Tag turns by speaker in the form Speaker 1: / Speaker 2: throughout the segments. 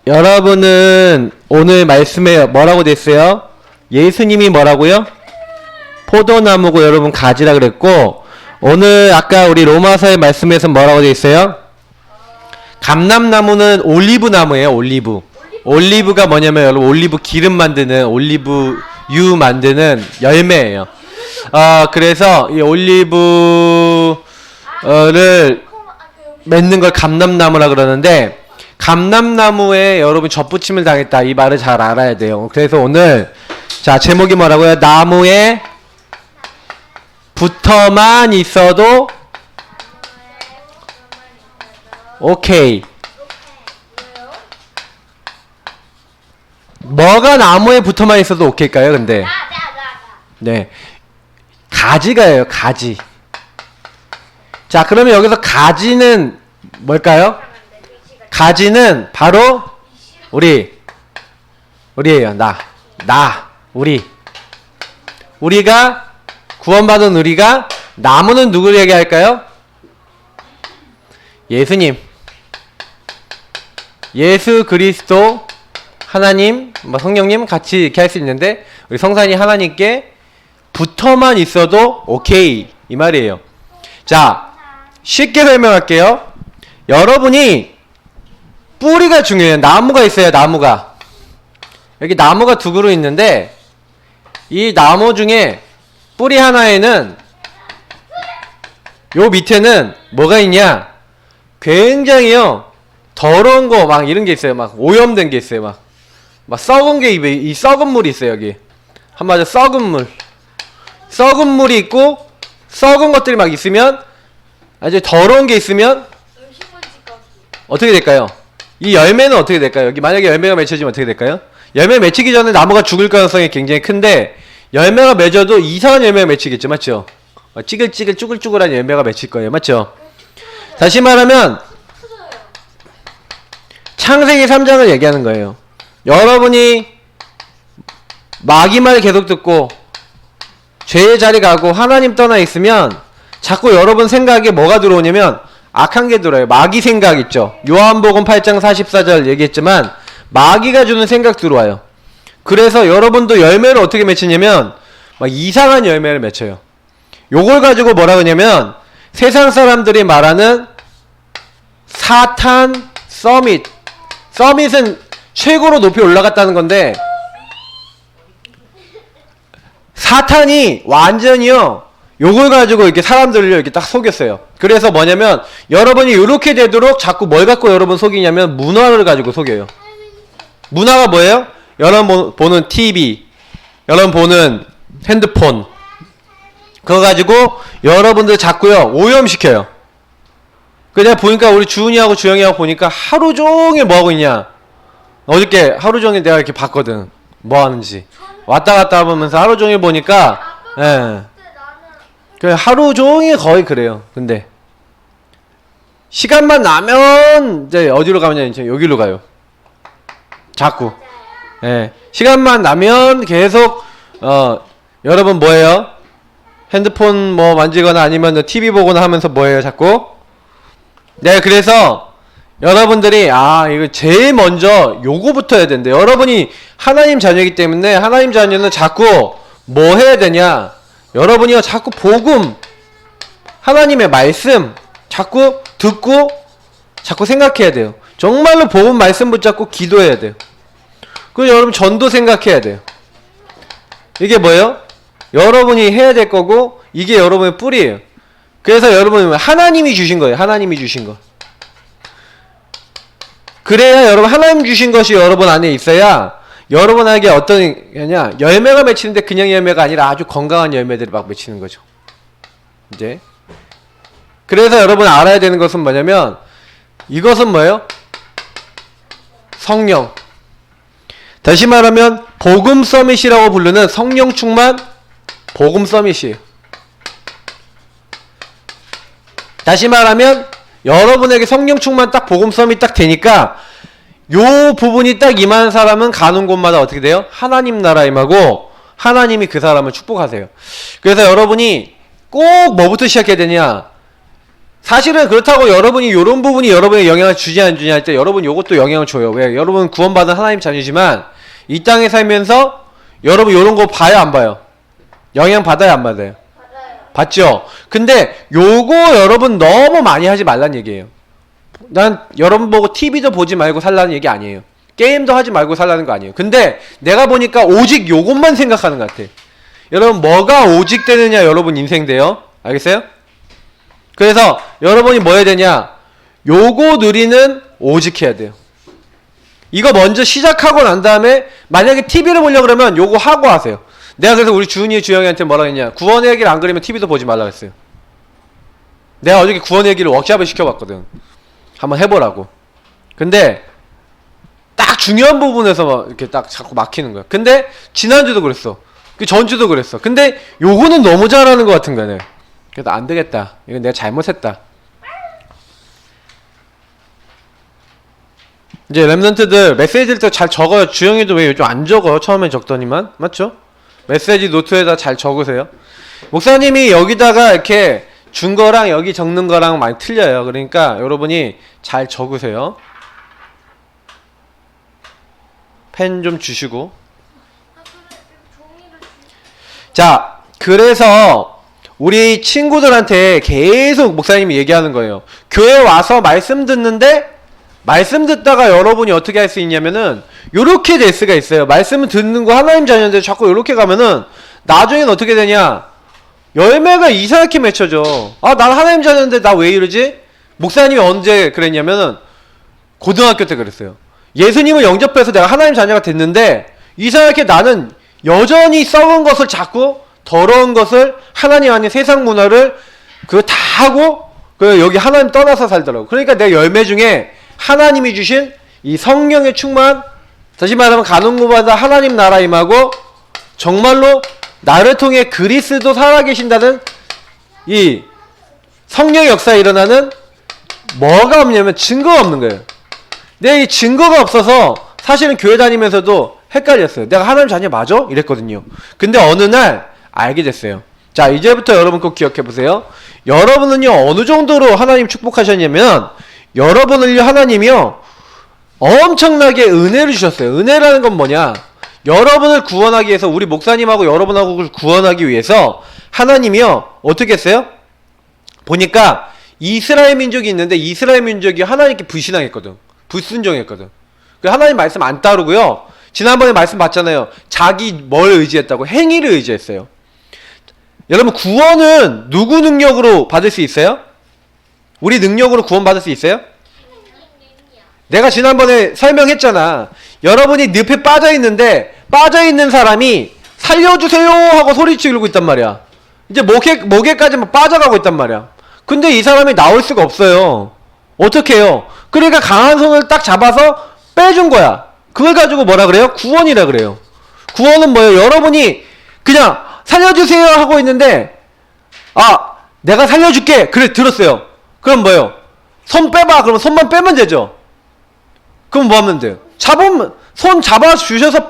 Speaker 1: 여러분은 오늘 말씀에 뭐라고 됐어요? 예수님이 뭐라고요? 포도나무고 여러분 가지라 그랬고, 오늘 아까 우리 로마서의 말씀에서 뭐라고 돼 있어요? 감람나무는 올리브나무예요. 올리브가 뭐냐면 여러분 올리브 기름 만드는, 올리브유 만드는 열매예요. 그래서 이 올리브를 맺는 걸 감람나무라 그러는데, 감람나무에 여러분 젖붙임을 당했다, 이 말을 잘 알아야 돼요. 그래서 오늘 자 제목이 뭐라고요? 나무에 붙어만 있어도 오케이. 뭐가 나무에 붙어만 있어도 오케이일까요? 근데 네, 가지가예요. 가지. 자, 그러면 여기서 가지는 뭘까요? 가지는 바로 우리예요. 우리가 구원받은 우리가. 나무는 누구를 얘기할까요? 예수님, 예수 그리스도, 하나님, 성령님 같이 이렇게 할 수 있는데, 우리 성산이 하나님께 붙어만 있어도 오케이, 이 말이에요. 자, 쉽게 설명할게요. 여러분이 뿌리가 중요해요. 나무가 있어요. 나무가 여기 나무가 두 그루 있는데, 이 나무 중에 뿌리 하나에는 요 밑에는 뭐가 있냐, 굉장히요 더러운 거 막 이런 게 있어요. 막 오염된 게 있어요. 막 썩은 게, 이 썩은 물이 있어요. 여기 한마디로 썩은 물이 있고, 썩은 것들이 막 있으면, 아주 더러운 게 있으면 어떻게 될까요? 이 열매는 어떻게 될까요? 여기 만약에 열매가 맺혀지면 어떻게 될까요? 열매 맺히기 전에 나무가 죽을 가능성이 굉장히 큰데, 열매가 맺어도 이상한 열매가 맺히겠죠. 맞죠? 찌글찌글 쭈글쭈글한 열매가 맺힐 거예요. 맞죠? 다시 말하면 창세기 3장을 얘기하는 거예요. 여러분이 마귀 말 계속 듣고 죄의 자리 가고 하나님 떠나 있으면 자꾸 여러분 생각에 뭐가 들어오냐면 악한 게 들어요. 마귀 생각 있죠. 요한복음 8장 44절 얘기했지만 마귀가 주는 생각 들어와요. 그래서 여러분도 열매를 어떻게 맺히냐면 막 이상한 열매를 맺혀요. 요걸 가지고 뭐라 그러냐면 세상 사람들이 말하는 사탄 서밋. 서밋은 최고로 높이 올라갔다는 건데, 사탄이 완전히요 요걸 가지고 이렇게 사람들을 이렇게 딱 속였어요. 그래서 뭐냐면 여러분이 이렇게 되도록 자꾸 뭘 갖고 여러분 속이냐면 문화를 가지고 속여요. 문화가 뭐예요? 여러분 보는 TV, 여러분 보는 핸드폰, 그거 가지고 여러분들 자꾸요 오염시켜요. 그냥 보니까 우리 주은이하고 주영이하고 보니까 하루 종일 뭐하고 있냐, 어저께 하루 종일 내가 이렇게 봤거든, 뭐 하는지. 왔다 갔다 하면서 하루 종일 보니까, 그 하루 종일 거의 그래요. 근데 시간만 나면 이제 어디로 가냐, 이제 여기로 가요. 자꾸. 시간만 나면 계속 여러분 뭐예요? 핸드폰 뭐 만지거나 아니면 TV 보거나 하면서 뭐예요? 자꾸. 네, 그래서 여러분들이 이거 제일 먼저 요거부터 해야 된대. 여러분이 하나님 자녀이기 때문에 하나님 자녀는 자꾸 뭐 해야 되냐, 여러분이요 자꾸 복음, 하나님의 말씀 자꾸 듣고 자꾸 생각해야 돼요. 정말로 복음 말씀 붙잡고 기도해야 돼요. 그리고 여러분 전도 생각해야 돼요. 이게 뭐예요? 여러분이 해야 될 거고, 이게 여러분의 뿌리예요. 그래서 여러분 하나님이 주신 거예요. 하나님이 주신 거. 그래야 여러분 하나님 주신 것이 여러분 안에 있어야 여러분에게 어떤 거냐, 열매가 맺히는데 그냥 열매가 아니라 아주 건강한 열매들이 막 맺히는 거죠. 이제 그래서 여러분 알아야 되는 것은 뭐냐면, 이것은 뭐예요? 성령. 다시 말하면 복음 서밋이라고 부르는 성령 충만 복음 서밋이에요. 다시 말하면 여러분에게 성령 충만 딱 복음 서밋 딱 되니까 요 부분이 딱 임한 사람은 가는 곳마다 어떻게 돼요? 하나님 나라 임하고 하나님이 그 사람을 축복하세요. 그래서 여러분이 꼭 뭐부터 시작해야 되냐? 사실은 그렇다고 여러분이 요런 부분이 여러분의 영향을 주지 안 주냐 할 때 여러분 요것도 영향을 줘요. 왜? 여러분 구원받은 하나님 자녀지만 이 땅에 살면서 여러분 요런 거 봐요 안 봐요? 영향 받아요 안 받아요? 받죠? 근데 요거 여러분 너무 많이 하지 말란 얘기예요. 난 여러분 보고 TV도 보지 말고 살라는 얘기 아니에요. 게임도 하지 말고 살라는 거 아니에요. 근데 내가 보니까 오직 요것만 생각하는 것 같아. 여러분 뭐가 오직 되느냐 여러분 인생 돼요. 알겠어요? 그래서 여러분이 뭐 해야 되냐? 요거 누리는 오직 해야 돼요. 이거 먼저 시작하고 난 다음에 만약에 TV를 보려고 그러면 요거 하고 하세요. 내가 그래서 우리 주은이 주영이한테 뭐라 했냐? 구원의 얘기를 안 그리면 TV도 보지 말라 했어요. 내가 어저께 구원의 얘기를 워크숍을 시켜봤거든. 한번 해보라고. 근데 딱 중요한 부분에서 막 이렇게 딱 자꾸 막히는 거야. 근데 지난주도 그랬어. 그 전주도 그랬어. 근데 요거는 너무 잘하는 것 같은 거네. 그래서 안 되겠다. 이건 내가 잘못했다. 이제 랩런트들 메시지를 또 잘 적어요. 주영이도 왜 요즘 안 적어? 처음엔 적더니만. 맞죠? 메시지 노트에다 잘 적으세요. 목사님이 여기다가 이렇게 준 거랑 여기 적는 거랑 많이 틀려요. 그러니까 여러분이 잘 적으세요. 펜 좀 주시고. 자, 그래서 우리 친구들한테 계속 목사님이 얘기하는 거예요. 교회 와서 말씀 듣는데 말씀 듣다가 여러분이 어떻게 할 수 있냐면은 요렇게 될 수가 있어요. 말씀 듣는 거 하나님 자녀인데 자꾸 요렇게 가면은 나중엔 어떻게 되냐? 열매가 이상하게 맺혀져. 아, 난 하나님 자녀인데 나 왜 이러지? 목사님이 언제 그랬냐면은 고등학교 때 그랬어요. 예수님을 영접해서 내가 하나님 자녀가 됐는데 이상하게 나는 여전히 썩은 것을 자꾸 더러운 것을 하나님 아닌 세상 문화를 그거 다 하고 그 여기 하나님 떠나서 살더라고. 그러니까 내 열매 중에 하나님이 주신 이 성령의 충만, 다시 말하면 간홍무받아 하나님 나라 임하고 정말로 나를 통해 그리스도 살아계신다는 이 성령의 역사에 일어나는 뭐가 없냐면 증거가 없는 거예요. 내 이 증거가 없어서 사실은 교회 다니면서도 헷갈렸어요. 내가 하나님 자녀 맞아? 이랬거든요. 근데 어느 날 알게 됐어요. 자, 이제부터 여러분 꼭 기억해 보세요. 여러분은요 어느 정도로 하나님 축복하셨냐면 여러분을요 하나님이요 엄청나게 은혜를 주셨어요. 은혜라는 건 뭐냐? 여러분을 구원하기 위해서, 우리 목사님하고 여러분하고 구원하기 위해서 하나님이요 어떻게 했어요? 보니까 이스라엘 민족이 있는데 이스라엘 민족이 하나님께 불신앙했거든. 불순종했거든. 하나님 말씀 안 따르고요. 지난번에 말씀 봤잖아요. 자기 뭘 의지했다고? 행위를 의지했어요. 여러분 구원은 누구 능력으로 받을 수 있어요? 우리 능력으로 구원 받을 수 있어요? 내가 지난번에 설명했잖아. 여러분이 늪에 빠져있는데 빠져있는 사람이 살려주세요 하고 소리 지르고 있단 말이야. 이제 목에까지 막 빠져가고 있단 말이야. 근데 이 사람이 나올 수가 없어요. 어떻게 해요? 그러니까 강한 손을 딱 잡아서 빼준 거야. 그걸 가지고 뭐라 그래요? 구원이라 그래요. 구원은 뭐예요? 여러분이 그냥 살려주세요 하고 있는데 아 내가 살려줄게 그래 들었어요. 그럼 뭐예요? 손 빼봐. 그러면 손만 빼면 되죠. 그럼 뭐 하면 돼요? 손 잡아주셔서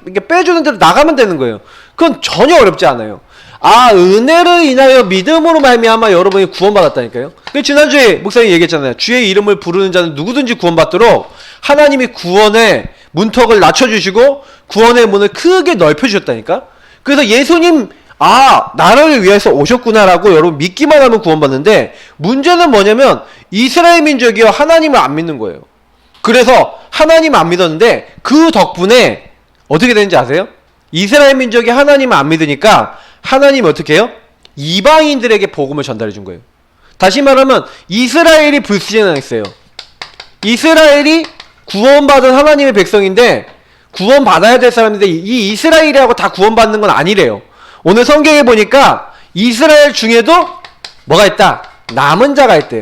Speaker 1: 이렇게 빼주는 대로 나가면 되는 거예요. 그건 전혀 어렵지 않아요. 아 은혜를 인하여 믿음으로 말미암아 여러분이 구원받았다니까요. 지난주에 목사님이 얘기했잖아요. 주의 이름을 부르는 자는 누구든지 구원받도록 하나님이 구원의 문턱을 낮춰주시고 구원의 문을 크게 넓혀주셨다니까. 그래서 예수님 나를 위해서 오셨구나라고 여러분 믿기만 하면 구원받는데 문제는 뭐냐면 이스라엘 민족이요 하나님을 안 믿는 거예요. 그래서 하나님을 안 믿었는데 그 덕분에 어떻게 되는지 아세요? 이스라엘 민족이 하나님을 안 믿으니까 하나님이 어떻게 해요? 이방인들에게 복음을 전달해 준 거예요. 다시 말하면 이스라엘이 불신앙했어요. 이스라엘이 구원받은 하나님의 백성인데 구원받아야 될 사람인데 이 이스라엘이라고 다 구원받는 건 아니래요. 오늘 성경에 보니까 이스라엘 중에도 뭐가 있다? 남은 자가 있대요.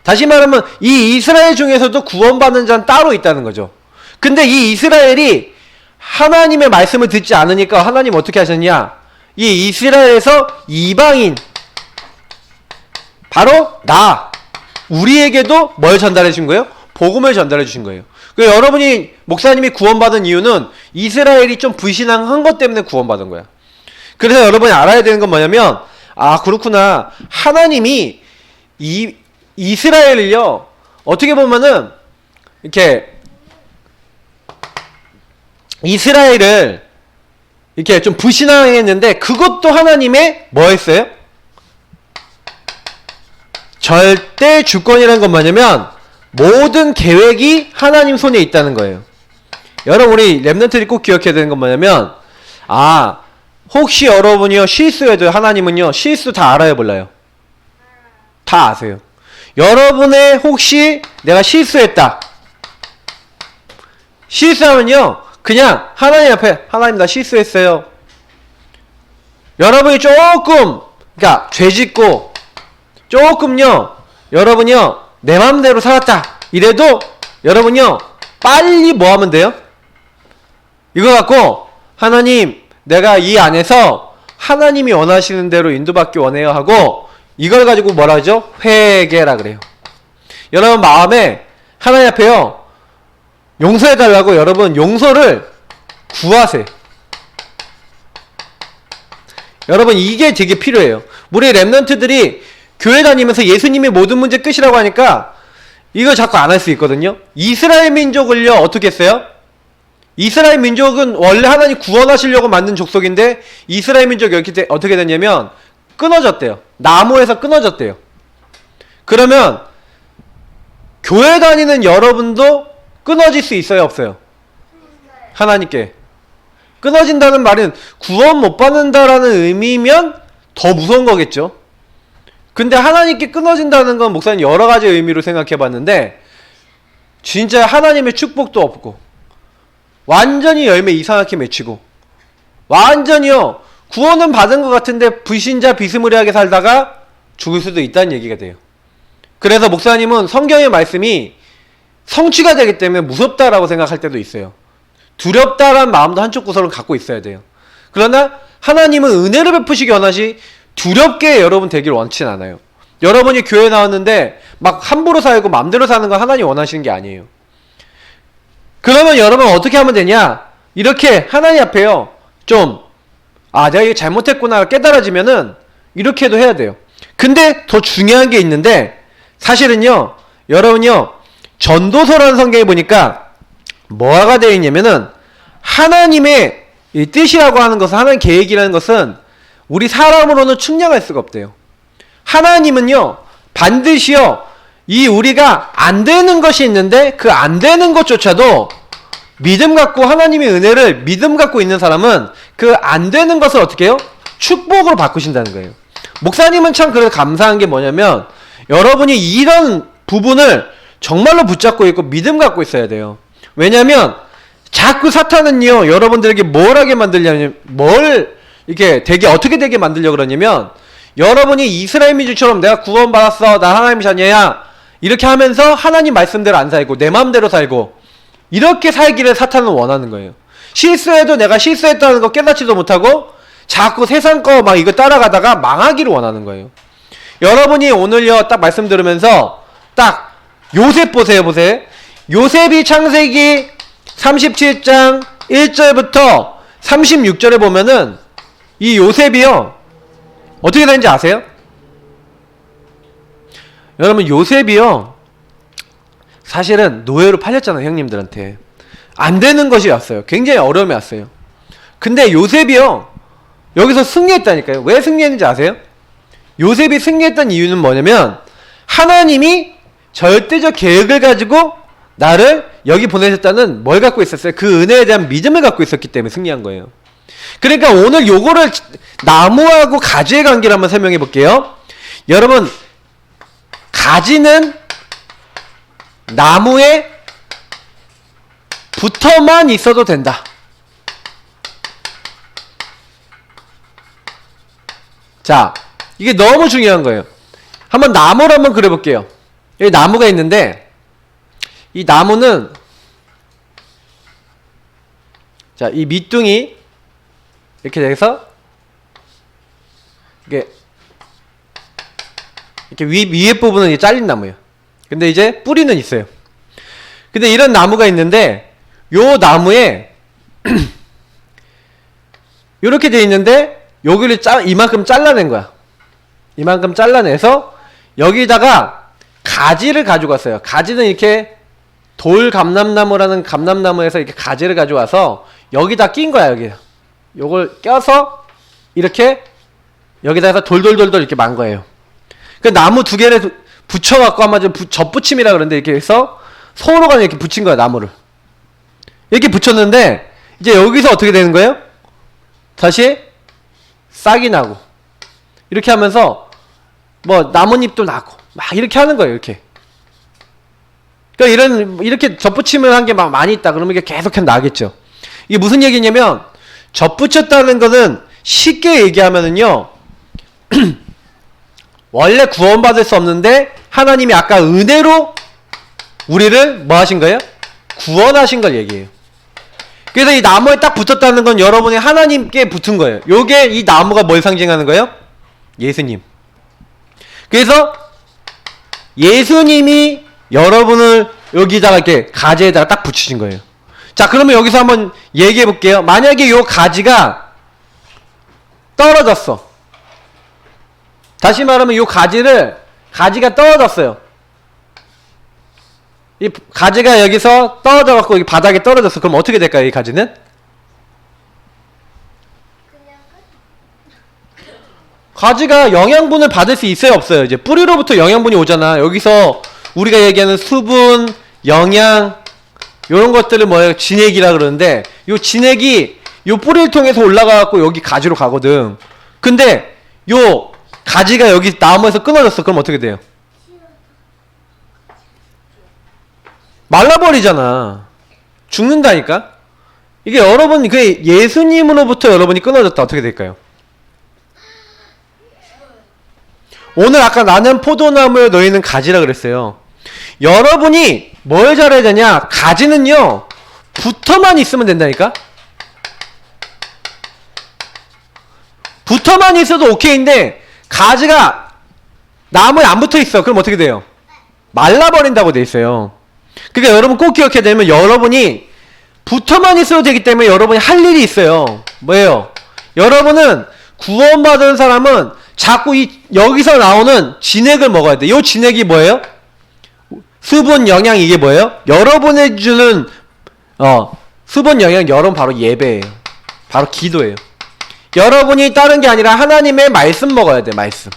Speaker 1: 다시 말하면 이 이스라엘 중에서도 구원받는 자는 따로 있다는 거죠. 근데 이 이스라엘이 하나님의 말씀을 듣지 않으니까 하나님 어떻게 하셨냐? 이 이스라엘에서 이방인 바로 우리에게도 뭘 전달해 준 거예요? 복음을 전달해 주신 거예요. 여러분이 목사님이 구원받은 이유는 이스라엘이 좀 불신앙한 것 때문에 구원받은 거야. 그래서 여러분이 알아야 되는 건 뭐냐면 아, 그렇구나. 하나님이 이스라엘을요, 어떻게 보면은, 이렇게, 이스라엘을, 이렇게 좀 불신앙했는데, 그것도 하나님의 뭐 했어요? 절대 주권이라는 건 뭐냐면, 모든 계획이 하나님 손에 있다는 거예요. 여러분, 우리 랩런트들이 꼭 기억해야 되는 건 뭐냐면, 아, 혹시 여러분이요, 실수해도 하나님은요, 실수 다 알아요, 몰라요? 다 아세요. 여러분의 혹시 내가 실수했다. 실수하면요, 그냥 하나님 앞에, 하나님 나 실수했어요. 여러분이 조금, 그러니까 죄짓고, 조금요, 여러분이요, 내 맘대로 살았다. 이래도 여러분요, 빨리 뭐 하면 돼요? 이거 갖고, 하나님, 내가 이 안에서 하나님이 원하시는 대로 인도받기 원해요 하고, 이걸 가지고 뭐라 하죠? 회개라 그래요. 여러분 마음에 하나님 앞에요, 용서해달라고 여러분 용서를 구하세요. 여러분 이게 되게 필요해요. 우리 랩런트들이 교회 다니면서 예수님이 모든 문제 끝이라고 하니까 이거 자꾸 안 할 수 있거든요. 이스라엘 민족을요, 어떻게 했어요? 이스라엘 민족은 원래 하나님 구원하시려고 만든 족속인데, 이스라엘 민족이 어떻게 됐냐면 끊어졌대요. 나무에서 끊어졌대요. 그러면 교회 다니는 여러분도 끊어질 수 있어요, 없어요? 하나님께 끊어진다는 말은 구원 못 받는다라는 의미면 더 무서운 거겠죠. 근데 하나님께 끊어진다는 건 목사님 여러 가지 의미로 생각해 봤는데, 진짜 하나님의 축복도 없고 완전히 열매 이상하게 맺히고, 완전히요 구원은 받은 것 같은데 불신자 비스무리하게 살다가 죽을 수도 있다는 얘기가 돼요. 그래서 목사님은 성경의 말씀이 성취가 되기 때문에 무섭다라고 생각할 때도 있어요. 두렵다라는 마음도 한쪽 구석을 갖고 있어야 돼요. 그러나 하나님은 은혜를 베푸시기 원하시, 두렵게 여러분 되길 원치는 않아요. 여러분이 교회 나왔는데 막 함부로 살고 맘대로 사는 건 하나님 원하시는 게 아니에요. 그러면 여러분 어떻게 하면 되냐? 이렇게 하나님 앞에요, 좀, 아, 내가 이거 잘못했구나 깨달아지면은 이렇게도 해야 돼요. 근데 더 중요한 게 있는데, 사실은요, 여러분요, 전도서라는 성경에 보니까 뭐가 되어 있냐면은, 하나님의 이 뜻이라고 하는 것은, 하나님 계획이라는 것은 우리 사람으로는 측량할 수가 없대요. 하나님은요, 반드시요, 이 우리가 안 되는 것이 있는데 그 안 되는 것조차도 믿음 갖고, 하나님의 은혜를 믿음 갖고 있는 사람은 그 안 되는 것을 어떻게 해요? 축복으로 바꾸신다는 거예요. 목사님은 참 그래서 감사한 게 뭐냐면, 여러분이 이런 부분을 정말로 붙잡고 있고 믿음 갖고 있어야 돼요. 왜냐면 자꾸 사탄은요, 여러분들에게 뭘 하게 만들냐면, 뭘 이렇게 되게 어떻게 되게 만들려고 그러냐면, 여러분이 이스라엘 민족처럼 내가 구원받았어, 나 하나님 자녀야, 이렇게 하면서 하나님 말씀대로 안 살고 내 마음대로 살고 이렇게 살기를 사탄은 원하는 거예요. 실수해도 내가 실수했다는 거 깨닫지도 못하고 자꾸 세상 거 막 이거 따라가다가 망하기를 원하는 거예요. 여러분이 오늘요 딱 말씀 들으면서 딱 요셉 보세요. 요셉이 창세기 37장 1절부터 36절에 보면은 이 요셉이요 어떻게 되는지 아세요? 여러분 요셉이요 사실은 노예로 팔렸잖아요. 형님들한테 안 되는 것이 왔어요. 굉장히 어려움이 왔어요. 근데 요셉이요 여기서 승리했다니까요. 왜 승리했는지 아세요? 요셉이 승리했던 이유는 뭐냐면, 하나님이 절대적 계획을 가지고 나를 여기 보내셨다는 뭘 갖고 있었어요? 그 은혜에 대한 믿음을 갖고 있었기 때문에 승리한 거예요. 그러니까 오늘 요거를 나무하고 가지의 관계를 한번 설명해 볼게요. 여러분, 가지는 나무에 붙어만 있어도 된다. 자, 이게 너무 중요한 거예요. 한번 나무를 한번 그려볼게요. 여기 나무가 있는데, 이 나무는, 자, 이 밑둥이 이렇게 돼서 이게 이렇게 위에 부분은 이제 잘린 나무예요. 근데 이제 뿌리는 있어요. 근데 이런 나무가 있는데, 요 나무에 요렇게 돼 있는데 여기를 이만큼 잘라낸 거야. 이만큼 잘라내서 여기다가 가지를 가져갔어요. 가지는 이렇게 돌감람나무라는 감람나무에서 이렇게 가지를 가져와서 여기다 낀 거야. 여기 요걸 껴서 이렇게 여기다 해서 돌돌돌돌 이렇게 만 거예요. 그 나무 두 개를 붙여갖고 아마 좀 접붙임이라 그러는데 이렇게 해서 서로 간에 이렇게 붙인 거야. 나무를 이렇게 붙였는데 이제 여기서 어떻게 되는 거예요? 다시 싹이 나고 이렇게 하면서 뭐 나뭇잎도 나고 막 이렇게 하는 거예요. 이렇게. 그러니까 이렇게 접붙임을 한 게 막 많이 있다 그러면 이게 계속 나겠죠. 이게 무슨 얘기냐면 접붙였다는 거는 쉽게 얘기하면은요 원래 구원받을 수 없는데 하나님이 아까 은혜로 우리를 뭐 하신 거예요? 구원하신 걸 얘기해요. 그래서 이 나무에 딱 붙었다는 건 여러분이 하나님께 붙은 거예요. 요게 이 나무가 뭘 상징하는 거예요? 예수님. 그래서 예수님이 여러분을 여기다가 이렇게 가지에다가 딱 붙이신 거예요. 자, 그러면 여기서 한번 얘기해 볼게요. 만약에 요 가지가 떨어졌어. 다시 말하면 요 가지가 떨어졌어요. 이 가지가 여기서 떨어져 갖고 바닥에 떨어졌어. 그럼 어떻게 될까요? 이 가지는? 가지가 영양분을 받을 수 있어요, 없어요? 이제 뿌리로부터 영양분이 오잖아. 여기서 우리가 얘기하는 수분, 영양 요런 것들을 뭐예요? 진액이라 그러는데 요 진액이 요 뿌리를 통해서 올라가 갖고 여기 가지로 가거든. 근데 요 가지가 여기 나무에서 끊어졌어. 그럼 어떻게 돼요? 말라버리잖아. 죽는다니까? 이게 여러분, 그 예수님으로부터 여러분이 끊어졌다. 어떻게 될까요? 오늘 아까 나는 포도나무에 너희는 가지라 그랬어요. 여러분이 뭘 잘해야 되냐? 가지는요, 붙어만 있으면 된다니까? 붙어만 있어도 오케이인데, 가지가 나무에 안 붙어 있어. 그럼 어떻게 돼요? 말라버린다고 돼 있어요. 그러니까 여러분 꼭 기억해야 되면 여러분이 붙어만 있어도 되기 때문에 여러분이 할 일이 있어요. 뭐예요? 여러분은 구원받은 사람은 자꾸 여기서 나오는 진액을 먹어야 돼. 이 진액이 뭐예요? 수분, 영양, 이게 뭐예요? 여러분이 주는 수분, 영양, 여러분 바로 예배예요. 바로 기도예요. 여러분이 다른 게 아니라 하나님의 말씀 먹어야 돼. 말씀.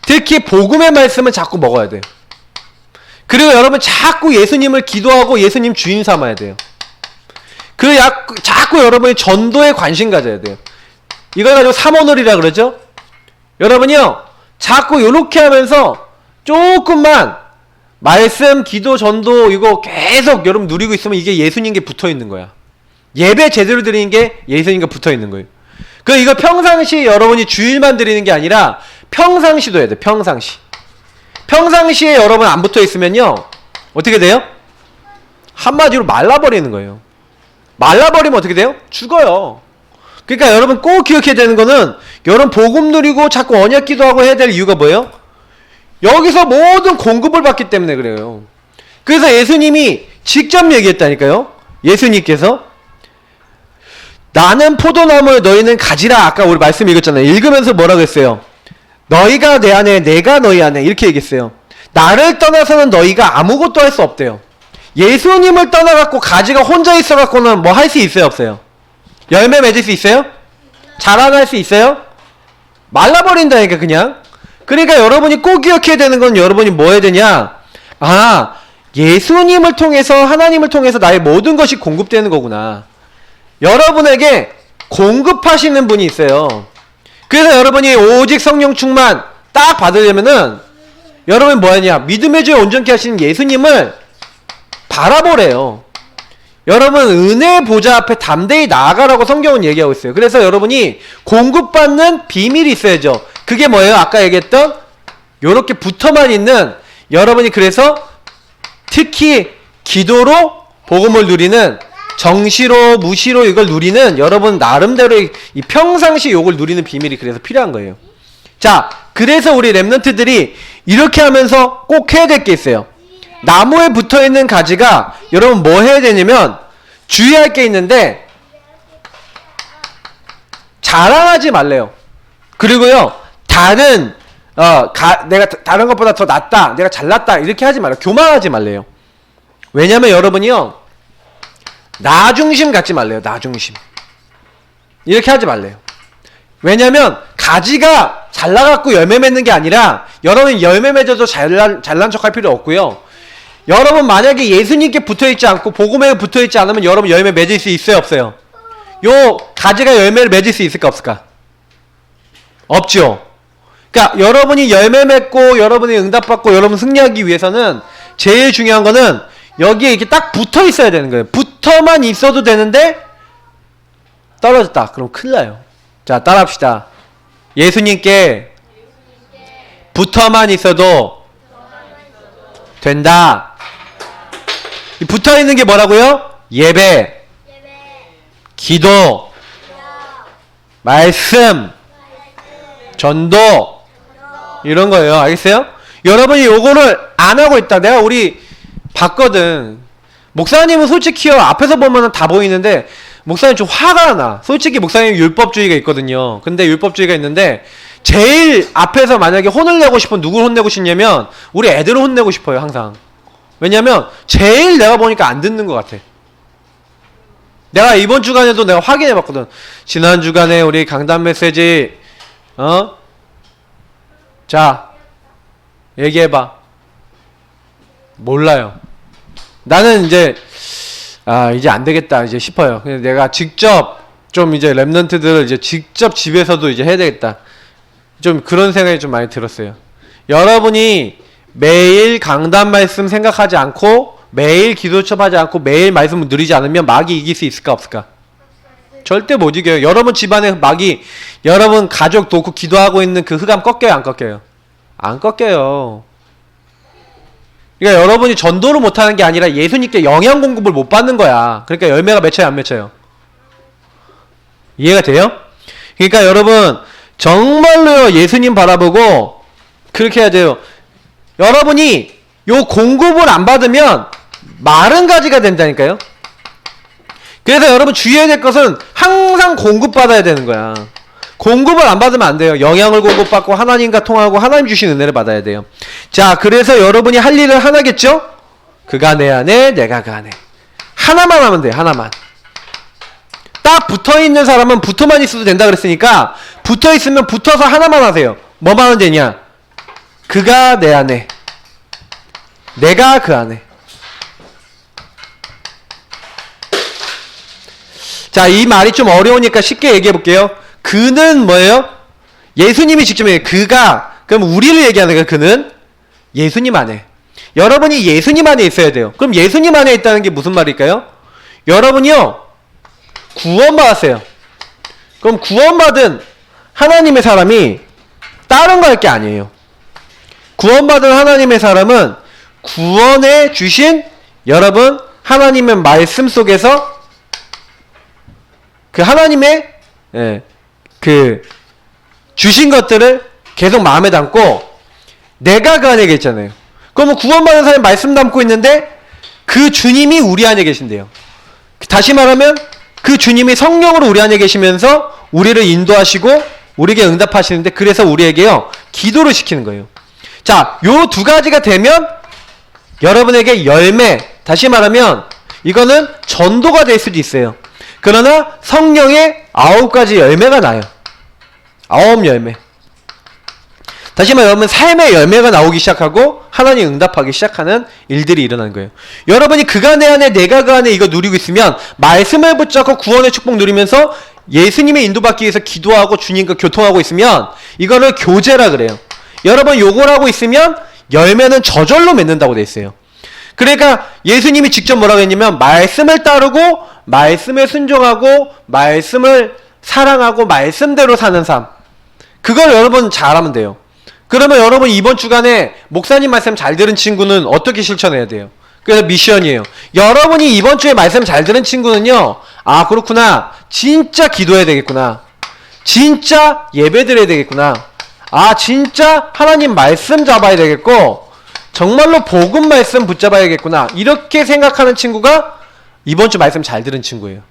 Speaker 1: 특히 복음의 말씀을 자꾸 먹어야 돼요. 그리고 여러분 자꾸 예수님을 기도하고 예수님 주인 삼아야 돼요. 자꾸 여러분이 전도에 관심 가져야 돼요. 이걸 가지고 삼원을이라 그러죠? 여러분이요, 자꾸 요렇게 하면서 조금만 말씀, 기도, 전도 이거 계속 여러분 누리고 있으면 이게 예수님께 붙어 있는 거야. 예배 제대로 드리는 게 예수님과 붙어 있는 거예요. 이거 평상시 여러분이 주일만 드리는 게 아니라 평상시도 해야 돼. 평상시. 평상시에 여러분 안 붙어 있으면요, 어떻게 돼요? 한마디로 말라버리는 거예요. 말라버리면 어떻게 돼요? 죽어요. 그러니까 여러분 꼭 기억해야 되는 거는, 여러분 복음 누리고 자꾸 언약 기도하고 해야 될 이유가 뭐예요? 여기서 모든 공급을 받기 때문에 그래요. 그래서 예수님이 직접 얘기했다니까요. 예수님께서 나는 포도나무에 너희는 가지라. 아까 우리 말씀 읽었잖아요. 읽으면서 뭐라고 했어요? 너희가 내 안에 내가 너희 안에, 이렇게 얘기했어요. 나를 떠나서는 너희가 아무것도 할 수 없대요. 예수님을 떠나갖고 가지가 혼자 있어갖고는 뭐 할 수 있어요, 없어요? 열매 맺을 수 있어요? 자라날 수 있어요? 말라버린다니까 그냥. 그러니까 여러분이 꼭 기억해야 되는 건, 여러분이 뭐 해야 되냐? 예수님을 통해서, 하나님을 통해서 나의 모든 것이 공급되는 거구나. 여러분에게 공급하시는 분이 있어요. 그래서 여러분이 오직 성령 충만 딱 받으려면은 여러분이 뭐 하냐? 믿음의 주에 온전케 하시는 예수님을 바라보래요. 여러분 은혜의 보좌 앞에 담대히 나아가라고 성경은 얘기하고 있어요. 그래서 여러분이 공급받는 비밀이 있어야죠. 그게 뭐예요? 아까 얘기했던 요렇게 붙어만 있는, 여러분이 그래서 특히 기도로 복음을 누리는, 정시로 무시로 이걸 누리는 여러분 나름대로 이 평상시 요걸 누리는 비밀이 그래서 필요한 거예요. 자, 그래서 우리 랩런트들이 이렇게 하면서 꼭 해야 될 게 있어요. 나무에 붙어있는 가지가 여러분 뭐 해야 되냐면, 주의할 게 있는데 자랑하지 말래요. 그리고요, 내가 다른 것보다 더 낫다, 내가 잘났다 이렇게 하지 말아요. 교만하지 말래요. 왜냐면 여러분이요, 나 중심 갖지 말래요. 나 중심 이렇게 하지 말래요. 왜냐면 가지가 잘 나갖고 열매 맺는 게 아니라 여러분 열매 맺어도 잘난 척 할 필요 없고요. 여러분 만약에 예수님께 붙어있지 않고 복음에 붙어있지 않으면 여러분 열매 맺을 수 있어요, 없어요? 요 가지가 열매를 맺을 수 있을까, 없을까? 없죠. 그러니까 여러분이 열매 맺고 여러분이 응답받고 여러분 승리하기 위해서는 제일 중요한 거는 여기에 이렇게 딱 붙어 있어야 되는 거예요. 붙어만 있어도 되는데 떨어졌다 그럼 큰일 나요. 자, 따라합시다. 예수님께 붙어만 있어도 된다. 이 붙어 있는 게 뭐라고요? 예배, 기도, 말씀, 전도 이런 거예요. 알겠어요? 여러분이 요거를 안 하고 있다. 내가 우리 봤거든. 목사님은 솔직히요, 앞에서 보면 다 보이는데 목사님 좀 화가 나. 솔직히 목사님 율법주의가 있거든요. 근데 율법주의가 있는데 제일 앞에서 만약에 혼을 내고 싶으면 누굴 혼내고 싶냐면 우리 애들을 혼내고 싶어요, 항상. 왜냐면 제일 내가 보니까 안 듣는 것 같아. 내가 이번 주간에도 내가 확인해 봤거든. 지난 주간에 우리 강단 메시지 자, 얘기해봐. 몰라요. 나는 이제 이제 안 되겠다 이제 싶어요. 그래서 내가 직접 좀 이제 랩런트들을 이제 직접 집에서도 이제 해야 되겠다. 좀 그런 생각이 좀 많이 들었어요. 여러분이 매일 강단 말씀 생각하지 않고 매일 기도첩 하지 않고 매일 말씀을 누리지 않으면 마귀 이길 수 있을까, 없을까? 절대 못 이겨요. 여러분 집안에 마귀, 여러분 가족 놓고 기도하고 있는 그 흑암 꺾여요, 안 꺾여요? 안 꺾여요. 그러니까 여러분이 전도를 못하는 게 아니라 예수님께 영양 공급을 못 받는 거야. 그러니까 열매가 맺혀요, 안 맺혀요? 이해가 돼요? 그러니까 여러분 정말로요, 예수님 바라보고 그렇게 해야 돼요. 여러분이 요 공급을 안 받으면 마른 가지가 된다니까요. 그래서 여러분 주의해야 될 것은 항상 공급받아야 되는 거야. 공급을 안 받으면 안 돼요. 영향을 공급받고 하나님과 통하고 하나님 주신 은혜를 받아야 돼요. 자, 그래서 여러분이 할 일은 하나겠죠? 그가 내 안에, 내가 그 안에. 하나만 하면 돼요, 하나만. 딱 붙어있는 사람은 붙어만 있어도 된다 그랬으니까 붙어있으면 붙어서 하나만 하세요. 뭐만 하면 되냐? 그가 내 안에, 내가 그 안에. 자, 이 말이 좀 어려우니까 쉽게 얘기해 볼게요. 그는 뭐예요? 예수님이 직접 얘기해요. 그가, 그럼 우리를 얘기하는 거예요. 그는 예수님 안에. 여러분이 예수님 안에 있어야 돼요. 그럼 예수님 안에 있다는 게 무슨 말일까요? 여러분이요, 구원받았어요. 그럼 구원받은 하나님의 사람이 다른 거 할 게 아니에요. 구원받은 하나님의 사람은 구원해 주신 여러분 하나님의 말씀 속에서 그 하나님의 그 주신 것들을 계속 마음에 담고 내가 그 안에 계시잖아요. 그러면 구원받은 사람이 말씀 담고 있는데 그 주님이 우리 안에 계신대요. 다시 말하면 그 주님이 성령으로 우리 안에 계시면서 우리를 인도하시고 우리에게 응답하시는데, 그래서 우리에게요 기도를 시키는 거예요. 자, 요 두 가지가 되면 여러분에게 열매, 다시 말하면 이거는 전도가 될 수도 있어요. 그러나 성령의 9가지 열매가 나요. 9열매. 다시 말하면 여러분 삶의 열매가 나오기 시작하고 하나님 응답하기 시작하는 일들이 일어나는 거예요. 여러분이 그가 내 안에 내가 그 안에 이거 누리고 있으면 말씀을 붙잡고 구원의 축복 누리면서 예수님의 인도받기 위해서 기도하고 주님과 교통하고 있으면 이거를 교제라 그래요. 여러분 요걸 하고 있으면 열매는 저절로 맺는다고 돼 있어요. 그러니까 예수님이 직접 뭐라고 했냐면 말씀을 따르고 말씀에 순종하고 말씀을 사랑하고 말씀대로 사는 삶, 그걸 여러분 잘하면 돼요. 그러면 여러분 이번 주간에 목사님 말씀 잘 들은 친구는 어떻게 실천해야 돼요? 그래서 미션이에요. 여러분이 이번 주에 말씀 잘 들은 친구는요, 아 그렇구나, 진짜 기도해야 되겠구나, 진짜 예배 드려야 되겠구나, 아 진짜 하나님 말씀 잡아야 되겠고 정말로 복음 말씀 붙잡아야겠구나, 이렇게 생각하는 친구가 이번 주 말씀 잘 들은 친구예요.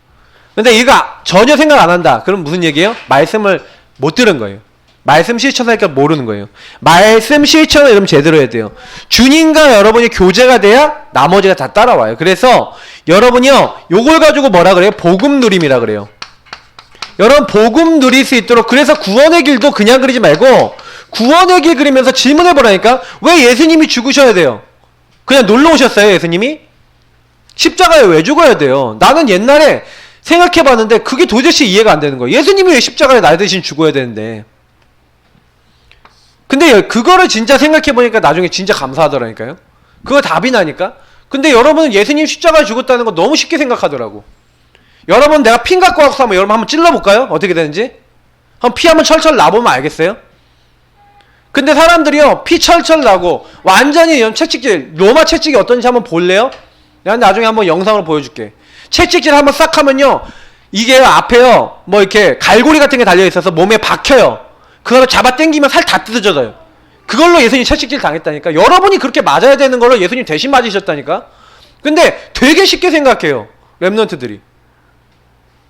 Speaker 1: 근데 이거 전혀 생각 안 한다, 그럼 무슨 얘기예요? 말씀을 못 들은 거예요. 말씀 실천하니까 모르는 거예요. 말씀 실천을 여러분 제대로 해야 돼요. 주님과 여러분이 교제가 돼야 나머지가 다 따라와요. 그래서 여러분이요, 요걸 가지고 뭐라 그래요? 복음 누림이라 그래요. 여러분 복음 누릴 수 있도록, 그래서 구원의 길도 그냥 그리지 말고 구원의 길 그리면서 질문해 보라니까. 왜 예수님이 죽으셔야 돼요? 그냥 놀러 오셨어요, 예수님이? 십자가에 왜 죽어야 돼요? 나는 옛날에 생각해 봤는데 그게 도대체 이해가 안 되는 거예요. 예수님이 왜 십자가에 나 대신 죽어야 되는데. 근데 그거를 진짜 생각해 보니까 나중에 진짜 감사하더라니까요. 그거 답이 나니까. 근데 여러분은 예수님 십자가에 죽었다는 거 너무 쉽게 생각하더라고. 여러분 내가 핀 갖고 와서 한번 여러분 한번 찔러볼까요? 어떻게 되는지? 한번 피 한번 철철 나보면 알겠어요? 근데 사람들이요, 피 철철 나고 완전히 채찍질, 로마 채찍이 어떤지 한번 볼래요? 내가 나중에 한번 영상으로 보여줄게. 채찍질 한번 싹 하면요, 이게 앞에요 뭐 이렇게 갈고리 같은 게 달려있어서 몸에 박혀요. 그거를 잡아 당기면 살 다 뜯어져요. 그걸로 예수님 채찍질 당했다니까. 여러분이 그렇게 맞아야 되는 걸로 예수님 대신 맞으셨다니까. 근데 되게 쉽게 생각해요, 랩런트들이.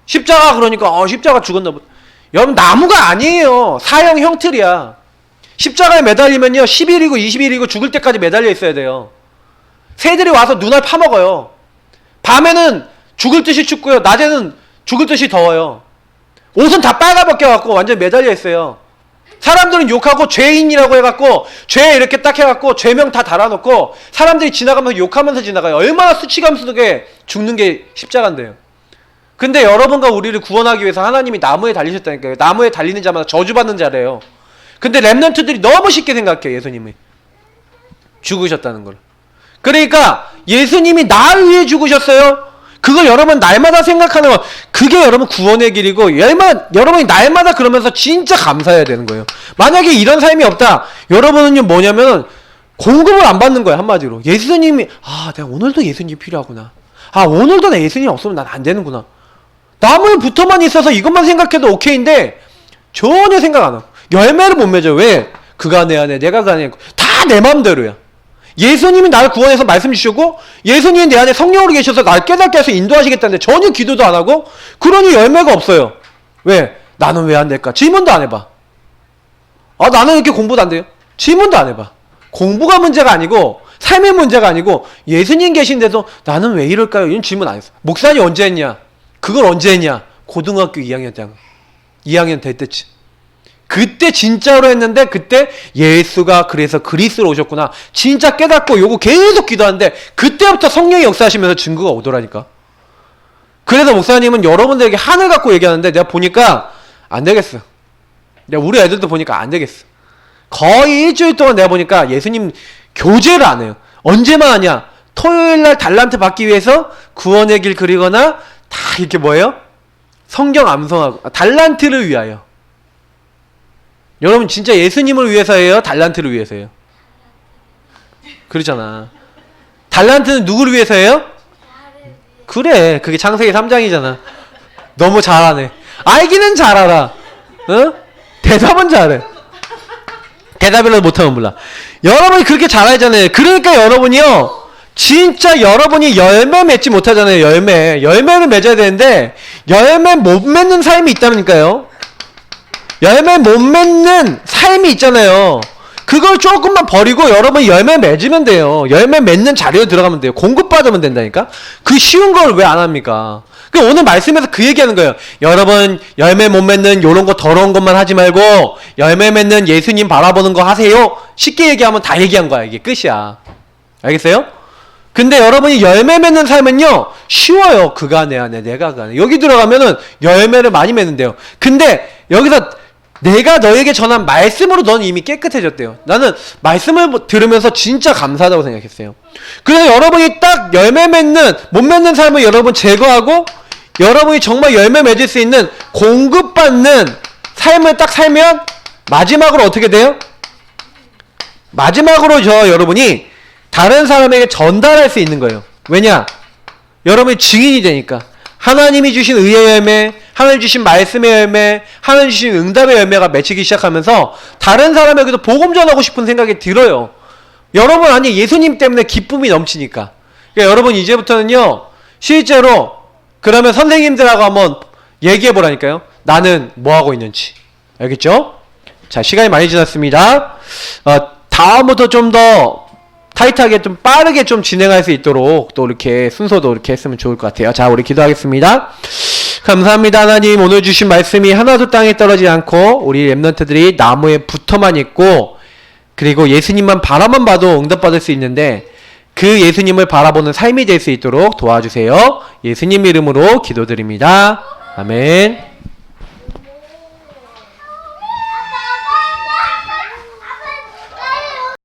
Speaker 1: 십자가 그러니까 십자가 죽었나 보다. 여러분 나무가 아니에요. 사형 형틀이야. 십자가에 매달리면요 10일이고 20일이고 죽을 때까지 매달려 있어야 돼요. 새들이 와서 눈알 파먹어요. 밤에는 죽을 듯이 춥고요, 낮에는 죽을 듯이 더워요. 옷은 다 빨가벗겨갖고 완전 매달려 있어요. 사람들은 욕하고 죄인이라고 해갖고 죄 이렇게 딱 해갖고 죄명 다 달아놓고 사람들이 지나가면서 욕하면서 지나가요. 얼마나 수치감 속에 죽는 게 십자가인데요. 근데 여러분과 우리를 구원하기 위해서 하나님이 나무에 달리셨다니까요. 나무에 달리는 자마다 저주받는 자래요. 근데 랩런트들이 너무 쉽게 생각해요, 예수님이 죽으셨다는 걸. 그러니까 예수님이 나를 위해 죽으셨어요. 그걸 여러분 날마다 생각하는 거, 그게 여러분 구원의 길이고, 여러분이 날마다 그러면서 진짜 감사해야 되는 거예요. 만약에 이런 삶이 없다, 여러분은요 뭐냐면 공급을 안 받는 거예요. 한마디로 예수님이 내가 오늘도 예수님이 필요하구나, 오늘도 내 예수님 없으면 난 안 되는구나. 나무에 붙어만 있어서 이것만 생각해도 오케이인데 전혀 생각 안 하고 열매를 못 맺어요. 왜? 그가 내 안에 내가 그 안에 있고, 다 내 맘대로야. 예수님이 나를 구원해서 말씀 주시고 예수님이 내 안에 성령으로 계셔서 나를 깨닫게 해서 인도하시겠다는데 전혀 기도도 안 하고, 그러니 열매가 없어요. 왜? 나는 왜 안 될까? 질문도 안 해봐. 나는 이렇게 공부도 안 돼요? 질문도 안 해봐. 공부가 문제가 아니고 삶의 문제가 아니고 예수님 계신데도 나는 왜 이럴까요? 이런 질문 안 했어. 목사님 언제 했냐? 그걸 언제 했냐? 고등학교 2학년 때 2학년 될 때쯤. 그때 진짜로 했는데, 그때 예수가 그래서 그리스로 오셨구나 진짜 깨닫고 요거 계속 기도하는데, 그때부터 성령이 역사하시면서 증거가 오더라니까. 그래서 목사님은 여러분들에게 하늘 갖고 얘기하는데, 내가 보니까 안 되겠어. 내가 우리 애들도 보니까 안 되겠어. 거의 일주일 동안 내가 보니까 예수님 교제를 안 해요. 언제만 하냐? 토요일날 달란트 받기 위해서 구원의 길 그리거나 다 이렇게 뭐예요? 성경 암송하고, 달란트를 위하여. 여러분 진짜 예수님을 위해서 해요? 달란트를 위해서 해요? 그렇잖아. 달란트는 누구를 위해서 해요? 그래, 그게 창세기 3장이잖아. 너무 잘하네. 알기는 잘 알아. 대답은 잘해. 대답이라도 못하면 몰라. 여러분이 그렇게 잘 알잖아요. 그러니까 여러분이요, 진짜 여러분이 열매 맺지 못하잖아요. 열매를 맺어야 되는데 열매 못 맺는 삶이 있다니까요. 열매 못 맺는 삶이 있잖아요. 그걸 조금만 버리고 여러분이 열매 맺으면 돼요. 열매 맺는 자리로 들어가면 돼요. 공급받으면 된다니까. 그 쉬운 걸 왜 안 합니까? 오늘 말씀에서 그 얘기하는 거예요. 여러분 열매 못 맺는 요런 거 더러운 것만 하지 말고 열매 맺는 예수님 바라보는 거 하세요. 쉽게 얘기하면 다 얘기한 거야. 이게 끝이야. 알겠어요? 근데 여러분이 열매 맺는 삶은요 쉬워요. 그가 내 안에 내가 그 안에. 여기 들어가면은 열매를 많이 맺는데요. 근데 여기서 내가 너에게 전한 말씀으로 넌 이미 깨끗해졌대요. 나는 말씀을 들으면서 진짜 감사하다고 생각했어요. 그래서 여러분이 딱 열매 맺는, 못 맺는 삶을 여러분 제거하고 여러분이 정말 열매 맺을 수 있는 공급받는 삶을 딱 살면 마지막으로 어떻게 돼요? 마지막으로 여러분이 다른 사람에게 전달할 수 있는 거예요. 왜냐? 여러분이 증인이 되니까. 하나님이 주신 의의 열매, 하나님 주신 말씀의 열매, 하나님 주신 응답의 열매가 맺히기 시작하면서 다른 사람에게도 복음 전하고 싶은 생각이 들어요. 여러분 아니 예수님 때문에 기쁨이 넘치니까. 그러니까 여러분 이제부터는요 실제로 그러면 선생님들하고 한번 얘기해 보라니까요. 나는 뭐 하고 있는지. 알겠죠? 자, 시간이 많이 지났습니다. 다음부터 좀 더 타이트하게 좀 빠르게 좀 진행할 수 있도록 또 이렇게 순서도 이렇게 했으면 좋을 것 같아요. 자, 우리 기도하겠습니다. 감사합니다. 하나님, 오늘 주신 말씀이 하나도 땅에 떨어지지 않고 우리 랩런트들이 나무에 붙어만 있고 그리고 예수님만 바라만 봐도 응답받을 수 있는데 그 예수님을 바라보는 삶이 될 수 있도록 도와주세요. 예수님 이름으로 기도드립니다. 아멘.